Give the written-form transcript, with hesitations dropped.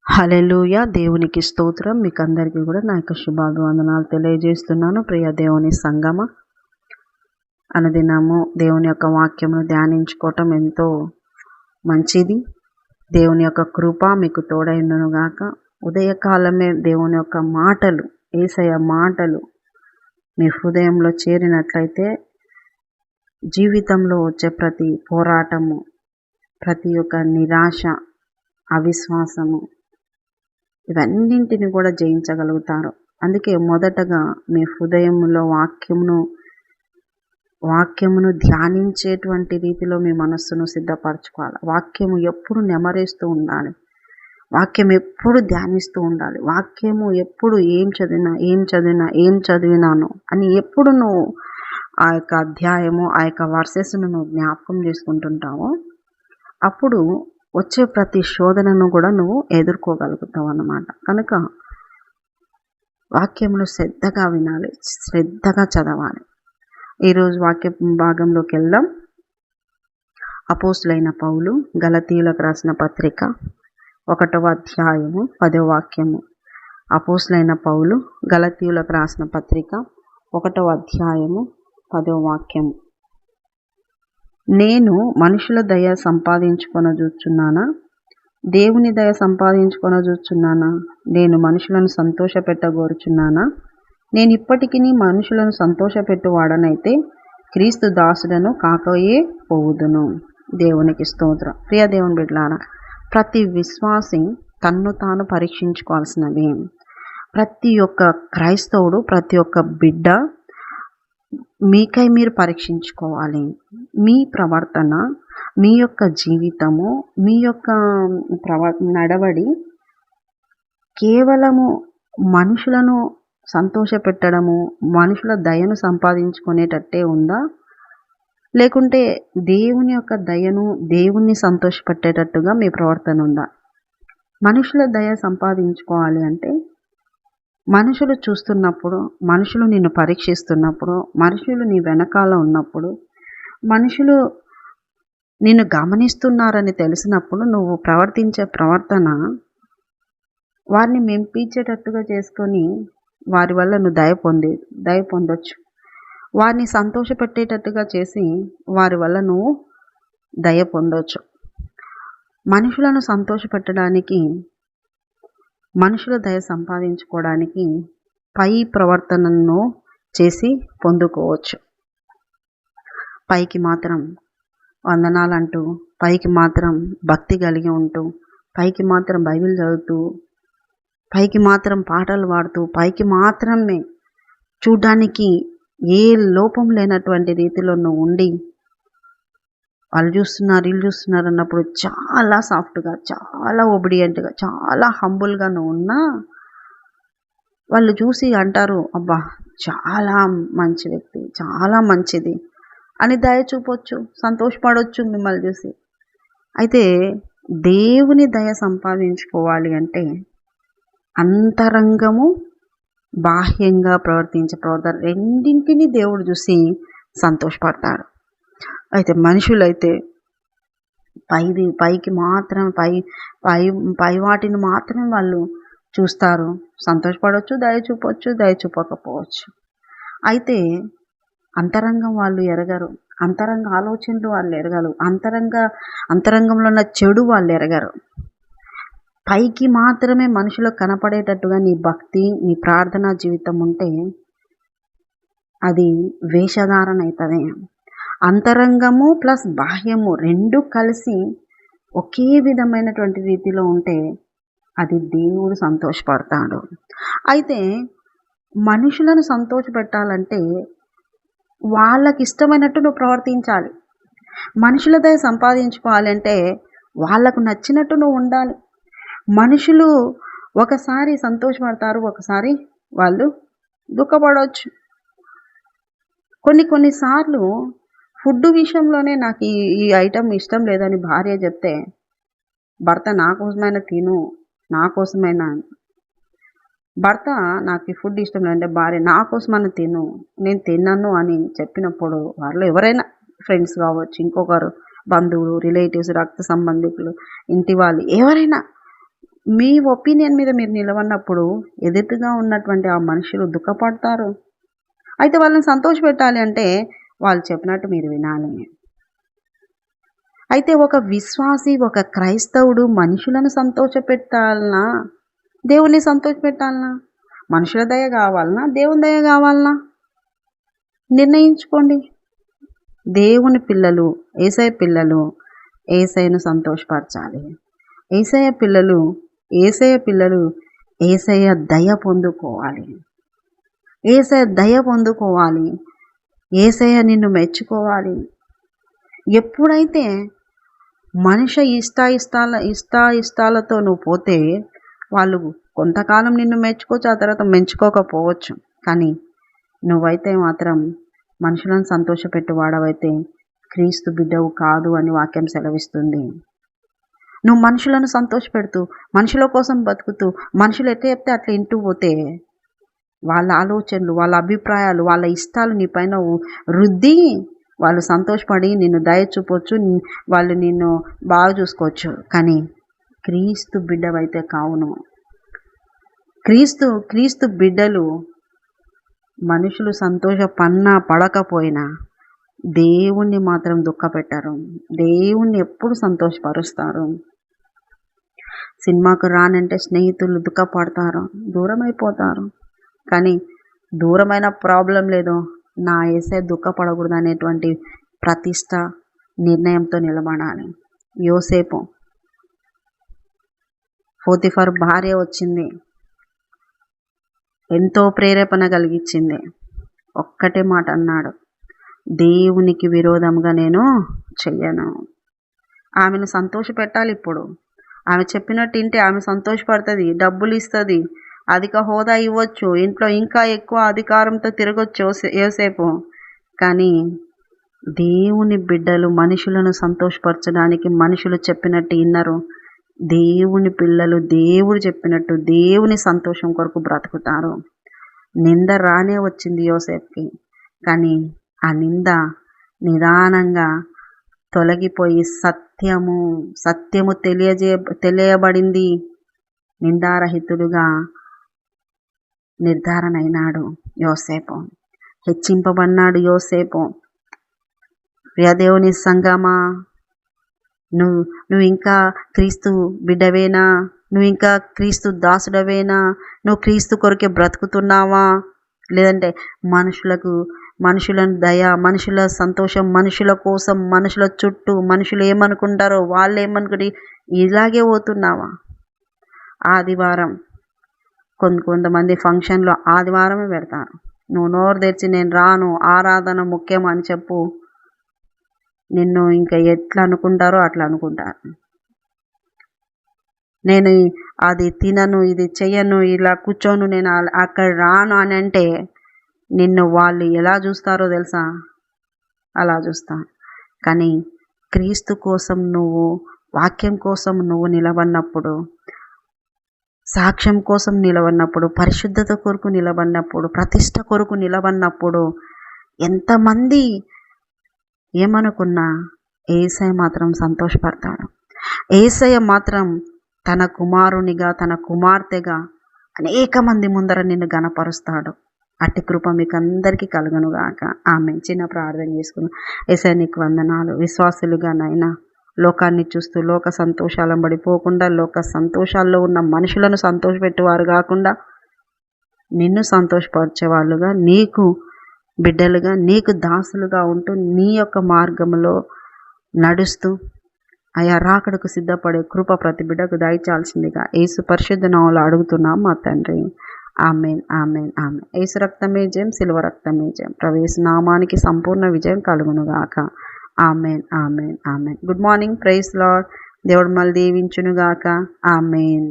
హల్లెలూయా. దేవునికి స్తోత్రం. మీకు అందరికీ కూడా నా యొక్క శుభాభివందనాలు తెలియజేస్తున్నాను. ప్రియ దేవుని సంగమ, అనుదినము దేవుని యొక్క వాక్యమును ధ్యానించుకోవటం ఎంతో మంచిది. దేవుని యొక్క కృప మీకు తోడైండును గాక. ఉదయకాలమే దేవుని యొక్క మాటలు, యేసయ్య మాటలు మీ హృదయంలో చేరినట్లయితే జీవితంలో వచ్చే ప్రతి పోరాటము, ప్రతి ఒక్క నిరాశ, అవిశ్వాసము, ఇవన్నింటిని కూడా జయించగలుగుతారు. అందుకే మొదటగా మీ హృదయంలో వాక్యమును ధ్యానించేటువంటి రీతిలో మీ మనస్సును సిద్ధపరచుకోవాలి. వాక్యము ఎప్పుడు నెమరేస్తూ ఉండాలి. వాక్యం ఎప్పుడు ధ్యానిస్తూ ఉండాలి. వాక్యము ఎప్పుడు ఏం చదివినాను అని ఎప్పుడు నువ్వు ఆ యొక్క అధ్యాయము, ఆ యొక్క వర్సెస్ను నువ్వు జ్ఞాపకం చేసుకుంటుంటావో అప్పుడు వచ్చే ప్రతి శోధనను కూడా నువ్వు ఎదుర్కోగలుగుతావు అన్నమాట. కనుక వాక్యమును శ్రద్ధగా వినాలి, శ్రద్ధగా చదవాలి. ఈరోజు వాక్య భాగంలోకి వెళ్దాం. అపోస్తులైన పౌలు గలతీయులకు రాసిన పత్రిక 1వ అధ్యాయము 10వ వాక్యము. అపోస్తులైన పౌలు గలతీయులకు రాసిన పత్రిక 1వ అధ్యాయము 10వ వాక్యము. నేను మనుషుల దయ సంపాదించుకొనజూచున్నానా, దేవుని దయ సంపాదించుకొనజూచున్నానా? నేను మనుషులను సంతోషపెట్టగోరుచున్నానా? నేను ఇప్పటికీ మనుషులను సంతోషపెట్టువాడనైతే క్రీస్తు దాసుడను కాకయే పోవుదును. దేవునికి స్తోత్రం. ప్రియ దేవుని బిడ్డలారా, ప్రతి విశ్వాసి తన్ను తాను పరీక్షించుకోవాల్సినవి. ప్రతి ఒక్క క్రైస్తవుడు, ప్రతి ఒక్క బిడ్డ మీకై మీరు పరీక్షించుకోవాలి. మీ ప్రవర్తన, మీ యొక్క జీవితము, మీ యొక్క నడవడి కేవలము మనుషులను సంతోషపెట్టడము, మనుషుల దయను సంపాదించుకునేటట్టే ఉందా, లేకుంటే దేవుని యొక్క దయను, దేవుణ్ణి సంతోషపెట్టేటట్టుగా మీ ప్రవర్తన ఉందా? మనుషుల దయ సంపాదించుకోవాలి అంటే మనుషులు చూస్తున్నప్పుడు, మనుషులు నిన్ను పరీక్షిస్తున్నప్పుడు, మనుషులు నీ వెనకాల ఉన్నప్పుడు, మనుషులు నిన్ను గమనిస్తున్నారని తెలిసినప్పుడు నువ్వు ప్రవర్తించే ప్రవర్తన వారిని మెంపించేటట్టుగా చేసుకొని వారి వల్ల నువ్వు దయ పొందొచ్చు. వారిని సంతోషపెట్టేటట్టుగా చేసి వారి వల్ల నువ్వు దయ పొందొచ్చు. మనుషులను సంతోషపెట్టడానికి, మనుషుల దయ సంపాదించుకోవడానికి పై ప్రవర్తనను చేసి పొందుకోవచ్చు. పైకి మాత్రం వందనాలంటూ, పైకి మాత్రం భక్తి కలిగి ఉంటూ, పైకి మాత్రం బైబిల్ చదువుతూ, పైకి మాత్రం పాటలు పాడుతూ, పైకి మాత్రమే చూడ్డానికి ఏ లోపం లేనటువంటి రీతిలో నువ్వు ఉండి వాళ్ళు చూస్తున్నారు, వీళ్ళు చూస్తున్నారు అన్నప్పుడు చాలా సాఫ్ట్గా, చాలా ఒబిడియంట్గా, చాలా హంబుల్గా నువ్వు ఉన్నా వాళ్ళు చూసి అంటారు, అబ్బా చాలా మంచి వ్యక్తి, చాలా మంచిది అని దయ చూపొచ్చు, సంతోషపడవచ్చు మిమ్మల్ని చూసి. అయితే దేవుని దయ సంపాదించుకోవాలి అంటే అంతరంగము, బాహ్యంగా ప్రవర్తన రెండింటినీ దేవుడు చూసి సంతోషపడతాడు. అయితే మనుషులైతే పైకి మాత్రం పై వాటిని మాత్రం వాళ్ళు చూస్తారు, సంతోషపడవచ్చు, దయ చూపవచ్చు, దయ చూపకపోవచ్చు. అయితే అంతరంగం వాళ్ళు ఎరగరు, అంతరంగ ఆలోచనలు వాళ్ళు ఎరగరు, అంతరంగంలో ఉన్న చెడు వాళ్ళు ఎరగరు. పైకి మాత్రమే మనుషులకు కనపడేటట్టుగా నీ భక్తి, నీ ప్రార్థనా జీవితం ఉంటే అది వేషధారణ అవుతుంది. అంతరంగము ప్లస్ బాహ్యము రెండు కలిసి ఒకే విధమైనటువంటి రీతిలో ఉంటే అది దేవుడు సంతోషపడతాడు. అయితే మనుషులను సంతోషపెట్టాలంటే వాళ్ళకి ఇష్టమైనట్టు నువ్వు ప్రవర్తించాలి. మనుషుల దయ సంపాదించుకోవాలంటే వాళ్ళకు నచ్చినట్టు నువ్వు ఉండాలి. మనుషులు ఒకసారి సంతోషపడతారు, ఒకసారి వాళ్ళు దుఃఖపడవచ్చు. కొన్నిసార్లు ఫుడ్ విషయంలోనే నాకు ఈ ఐటెం ఇష్టం లేదని భార్య చెప్తే భర్త నా కోసమైనా తిను, నా కోసమైనా, భర్త నాకు ఈ ఫుడ్ ఇష్టం లేదంటే భార్య నా కోసమైనా తిను, నేను తిన్నాను అని చెప్పినప్పుడు వాళ్ళు ఎవరైనా ఫ్రెండ్స్ కావచ్చు, ఇంకొకరు బంధువులు, రిలేటివ్స్, రక్త సంబంధికులు, ఇంటి వాళ్ళు, ఎవరైనా మీ ఒపీనియన్ మీద మీరు నిలవన్నప్పుడు ఎదురుగా ఉన్నటువంటి ఆ మనుషులు దుఃఖపడతారు. అయితే వాళ్ళని సంతోషపెట్టాలి అంటే వాళ్ళు చెప్పినట్టు మీరు వినాలి. అయితే ఒక విశ్వాసి, ఒక క్రైస్తవుడు మనుషులను సంతోషపెట్టాలనా? దేవుణ్ణి సంతోషపెట్టాలనా? మనుషుల దయ కావాలనా? దేవుని దయ కావాలనా? నిర్ణయించుకోండి. దేవుని పిల్లలు, యేసయ్య పిల్లలు యేసయ్యను సంతోషపరచాలి. యేసయ్య పిల్లలు యేసయ్య దయ పొందుకోవాలి. యేసయ్య దయ పొందుకోవాలి. యేసయ్య నిన్ను మెచ్చుకోవాలి. ఎప్పుడైతే మనిషి ఇష్టాలతో నువ్వు పోతే వాళ్ళు కొంతకాలం నిన్ను మెచ్చుకోవచ్చు, ఆ తర్వాత మెచ్చుకోకపోవచ్చు. కానీ నువ్వైతే మాత్రం మనుషులను సంతోషపెట్టేవాడవైతే క్రీస్తు బిడ్డవు కాదు అని వాక్యం సెలవిస్తుంది. నువ్వు మనుషులను సంతోషపెడుతూ, మనుషుల కోసం బతుకుతూ, మనుషులు ఎట్లా చెప్తే అట్లా వింటూ పోతే వాళ్ళ ఆలోచనలు, వాళ్ళ అభిప్రాయాలు, వాళ్ళ ఇష్టాలు నీ పైన రుద్ది వాళ్ళు సంతోషపడి నిన్ను దయ చూపొచ్చు, వాళ్ళు నిన్ను బాగా చూసుకోవచ్చు. కానీ క్రీస్తు బిడ్డవైతే కావును. క్రీస్తు బిడ్డలు మనుషులు పడకపోయినా దేవుణ్ణి మాత్రం దుఃఖపెట్టారు. దేవుణ్ణి ఎప్పుడు సంతోషపరుస్తారు. సినిమాకు రానంటే స్నేహితులు దుఃఖపడతారు, దూరం అయిపోతారు. కానీ దూరమైన ప్రాబ్లం లేదు, నా యేసయ్య దుఃఖపడకూడదు అనేటువంటి ప్రతిష్ట నిర్ణయంతో నిలబడాలి. యోసేపు, పోతిఫర్ భార్య వచ్చింది, ఎంతో ప్రేరేపణ కలిగించింది. ఒక్కటే మాట అన్నాడు, దేవునికి విరోధంగా నేను చెయ్యను. ఆమెను సంతోషపెట్టాలి. ఇప్పుడు ఆమె చెప్పినట్టు ఇంటే ఆమె సంతోషపడుతుంది, డబ్బులు ఇస్తుంది, అధిక హోదా ఇవ్వచ్చు, ఇంట్లో ఇంకా ఎక్కువ అధికారంతో తిరగొచ్చు యోసేపు. కానీ దేవుని బిడ్డలు మనుషులను సంతోషపరచడానికి మనుషులు చెప్పినట్టు విన్నరు. దేవుని పిల్లలు దేవుడు చెప్పినట్టు దేవుని సంతోషం కొరకు బ్రతుకుతారు. నింద రానే వచ్చింది యోసేపుకి, కానీ ఆ నింద నిదానంగా తొలగిపోయి సత్యము తెలియబడింది. నిందారహితుడుగా నిర్ధారణ అయినాడు యోసేపు. హెచ్చింపబడినాడు యోసేపు. ప్రియదేవుని సంగమా, నువ్వు ఇంకా క్రీస్తు బిడ్డవేనా? నువ్వు ఇంకా క్రీస్తు దాసుడవేనా? నువ్వు క్రీస్తు కొరకే బ్రతుకుతున్నావా? లేదంటే మనుషులను దయ, మనుషుల సంతోషం, మనుషుల కోసం, మనుషుల చుట్టూ మనుషులు ఏమనుకుంటారో వాళ్ళు ఏమనుకుంటే ఇలాగే పోతున్నావా? ఆదివారం కొంతమంది ఫంక్షన్లో ఆదివారమే పెడతారు. నువ్వు నోరు తెరిచి నేను రాను, ఆరాధన ముఖ్యం అని చెప్పు, నిన్ను ఇంకా ఎట్లా అనుకుంటారో అట్లా అనుకుంటారు. నేను అది తినను, ఇది చెయ్యను, ఇలా కూర్చోను, నేను అక్కడ రాను అని అంటే నిన్ను వాళ్ళు ఎలా చూస్తారో తెలుసా? అలా చూస్తారు. కానీ క్రీస్తు కోసం నువ్వు, వాక్యం కోసం నువ్వు నిలబడినప్పుడు, సాక్ష్యం కోసం నిలబడినప్పుడు, పరిశుద్ధత కొరకు నిలబడినప్పుడు, ప్రతిష్ట కొరకు నిలబడినప్పుడు ఎంతమంది ఏమనుకున్నా యేసయ్య మాత్రం సంతోషపడతాడు. యేసయ్య మాత్రం తన కుమారునిగా, తన కుమార్తెగా అనేక మంది ముందర నిన్ను గణపరుస్తాడు. అట్టి కృప మీకు అందరికీ కలుగునుగాక. ఆమేన్. చిన్న ప్రార్థన చేసుకున్నాం. యేసయ్య నీకు వందనాలు. విశ్వాసులుగానైనా లోకాన్ని చూస్తూ లోక సంతోషాలను పడిపోకుండా, లోక సంతోషాల్లో ఉన్న మనుషులను సంతోషపెట్టేవారు కాకుండా, నిన్ను సంతోషపరిచేవాళ్ళుగా, నీకు బిడ్డలుగా, నీకు దాసులుగా ఉంటూ, నీ యొక్క మార్గంలో నడుస్తూ ఆయా రాకడకు సిద్ధపడే కృప ప్రతి బిడ్డకు దయచాల్సిందిగా యేసు పరిశుద్ధ నామములో అడుగుతున్నాం మా తండ్రి. ఆమేన్, ఆమేన్, ఆమేన్. యేసు రక్తమే జయం, సిలువ రక్తమే జయం. ప్రవేశ నామానికి సంపూర్ణ విజయం కలుగునుగాక. Amen, amen, amen. Good morning. Praise lord. దేవుడు మళ్ళీ దీవించునుగాక. ఆమేన్.